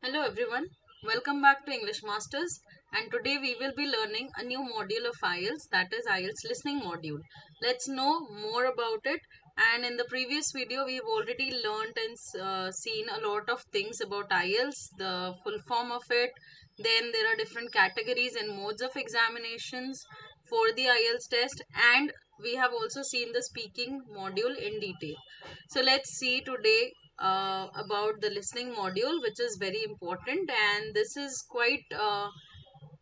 Hello everyone, welcome back to English Masters, and today we will be learning a new module of IELTS, that is IELTS Listening Module. Let's know more about it. And in the previous video we've already learned and seen a lot of things about IELTS, the full form of it. Then there are different categories and modes of examinations for the IELTS test, and we have also seen the speaking module in detail. So let's see today about the listening module, which is very important, and this is quite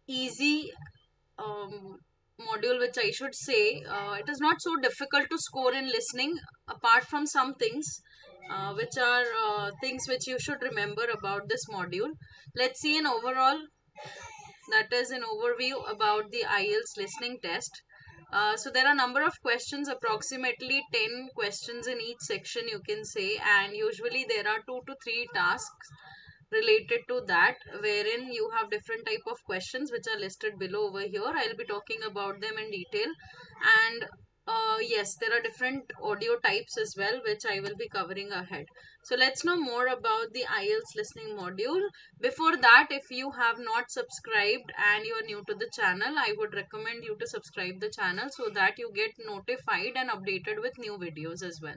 easy module, which I should say. It is not so difficult to score in listening, apart from some things which are things which you should remember about this module. Let's see an overall, that is an overview about the IELTS listening test. So there are a number of questions, approximately 10 questions in each section, you can say, and usually there are 2 to 3 tasks related to that, wherein you have different type of questions which are listed below over here. I'll be talking about them in detail, and yes, there are different audio types as well, which I will be covering ahead. So let's know more about the IELTS listening module. Before that, if you have not subscribed and you are new to the channel, I would recommend you to subscribe the channel so that you get notified and updated with new videos as well.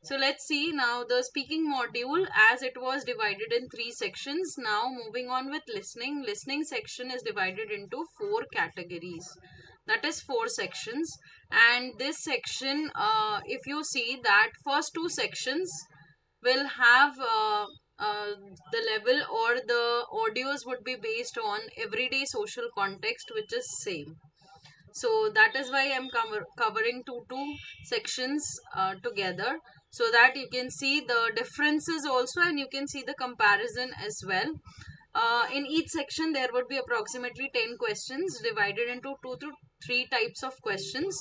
So let's see now the speaking module, as it was divided in 3 sections. Now moving on with listening. Listening section is divided into 4 categories. That is 4 sections. And this section, if you see that first 2 sections will have the level, or the audios would be based on everyday social context, which is same. So that is why I'm covering two sections together, so that you can see the differences also, and you can see the comparison as well. In each section there would be approximately 10 questions divided into 2 to 3 types of questions.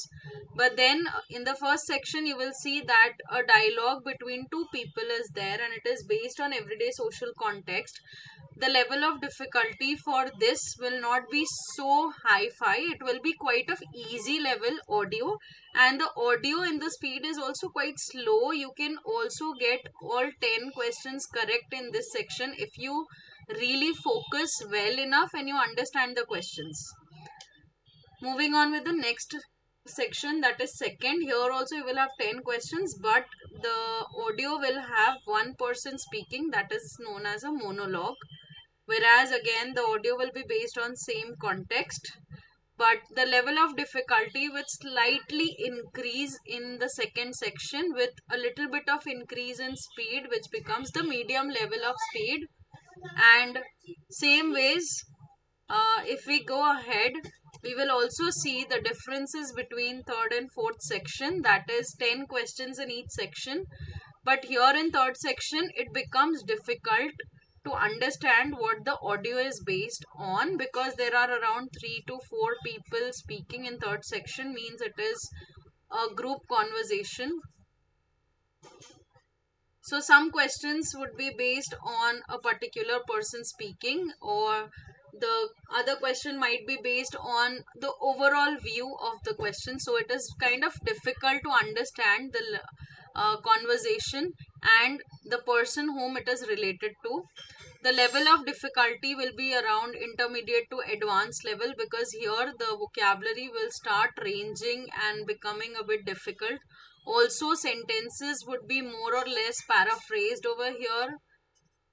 But then in the first section you will see that a dialogue between two people is there, and it is based on everyday social context. The level of difficulty for this will not be so hi-fi, it will be quite of easy level audio, and the audio in the speed is also quite slow. You can also get all 10 questions correct in this section if you really focus well enough and you understand the questions. Moving on with the next section, that is second. Here also you will have 10 questions, but the audio will have one person speaking, that is known as a monologue. Whereas again the audio will be based on same context, but the level of difficulty will slightly increase in the second section, with a little bit of increase in speed, which becomes the medium level of speed. And same ways, if we go ahead, we will also see the differences between third and fourth section, that is 10 questions in each section. But here in third section it becomes difficult to understand what the audio is based on, because there are around 3 to 4 people speaking in third section, means it is a group conversation. So some questions would be based on a particular person speaking, or the other question might be based on the overall view of the question. So it is kind of difficult to understand the conversation and the person whom it is related to. The level of difficulty will be around intermediate to advanced level, because here the vocabulary will start ranging and becoming a bit difficult. Also sentences would be more or less paraphrased over here,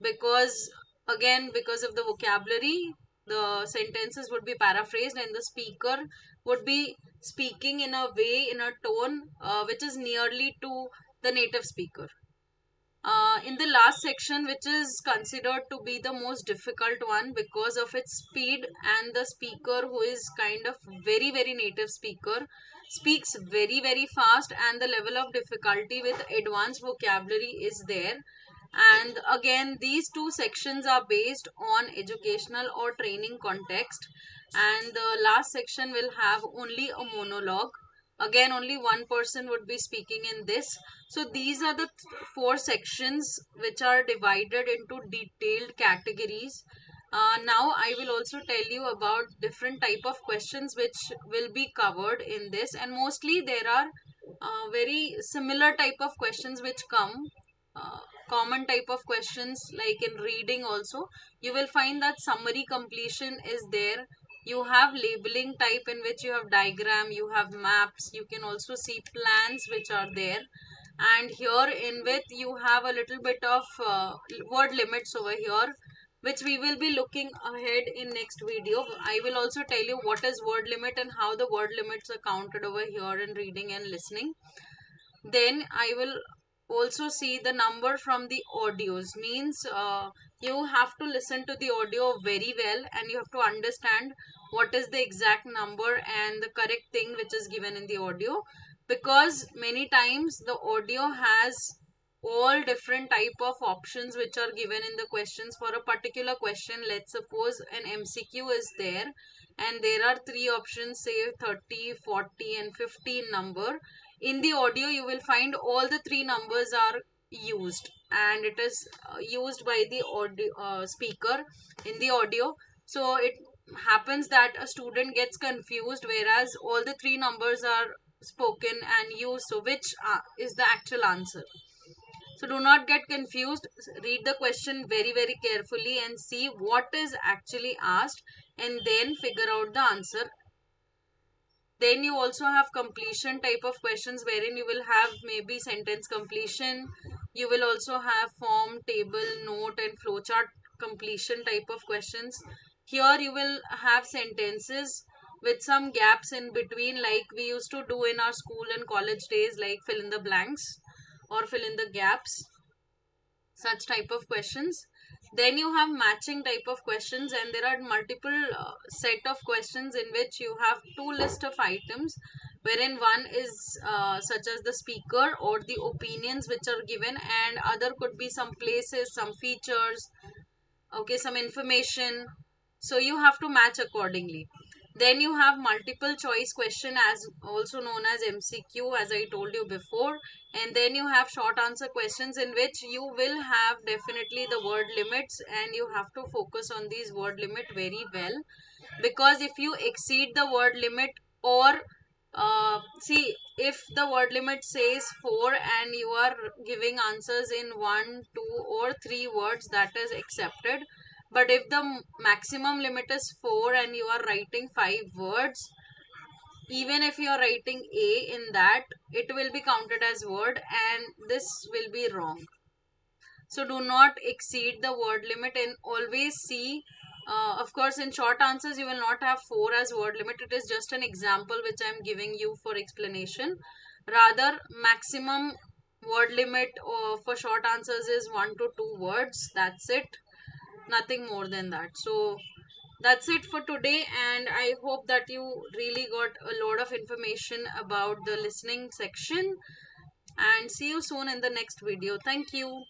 because again, because of the vocabulary, the sentences would be paraphrased, and the speaker would be speaking in a way, in a tone which is nearly to the native speaker. In the last section, which is considered to be the most difficult one because of its speed, and the speaker, who is kind of very native speaker, speaks very fast, and the level of difficulty with advanced vocabulary is there. And again, these two sections are based on educational or training context, and the last section will have only a monologue. Again, only one person would be speaking in this. So these are the 4 sections which are divided into detailed categories. Now I will also tell you about different type of questions which will be covered in this, and mostly there are very similar type of questions which come common type of questions, like in reading also, you will find that summary completion is there. You have labeling type in which you have diagram, you have maps, you can also see plans which are there. And here in which you have a little bit of word limits over here, which we will be looking ahead in next video. I will also tell you what is word limit and how the word limits are counted over here in reading and listening. Then I will also see the number from the audios, means you have to listen to the audio very well and you have to understand what is the exact number and the correct thing which is given in the audio, because many times the audio has all different type of options which are given in the questions for a particular question. Let's suppose an MCQ is there and there are three options, say 30, 40 and 15 number. In the audio you will find all the three numbers are used, and it is used by the audio speaker in the audio. So it happens that a student gets confused, whereas all the three numbers are spoken and used, so which is the actual answer. So do not get confused. Read the question very, very carefully and see what is actually asked, and then figure out the answer. Then you also have completion type of questions, wherein you will have maybe sentence completion. You will also have form, table, note and flowchart completion type of questions. Here you will have sentences with some gaps in between, like we used to do in our school and college days, like fill in the blanks or fill in the gaps, such type of questions. Then you have matching type of questions, and there are multiple set of questions in which you have two list of items, wherein one is such as the speaker or the opinions which are given, and other could be some places, some features, okay, some information. So you have to match accordingly. Then you have multiple choice question, as also known as MCQ, as I told you before. And then you have short answer questions, in which you will have definitely the word limits, and you have to focus on these word limit very well, because if you exceed the word limit, or see, if the word limit says 4 and you are giving answers in 1, 2 or 3 words, that is accepted. But if the maximum limit is 4 and you are writing 5 words, even if you are writing A in that, it will be counted as word, and this will be wrong. So do not exceed the word limit, and always see, of course in short answers you will not have 4 as word limit. It is just an example which I am giving you for explanation. Rather, maximum word limit for short answers is 1 to 2 words. That's it, nothing more than that. So that's it for today, and I hope that you really got a lot of information about the listening section, and see you soon in the next video. Thank you.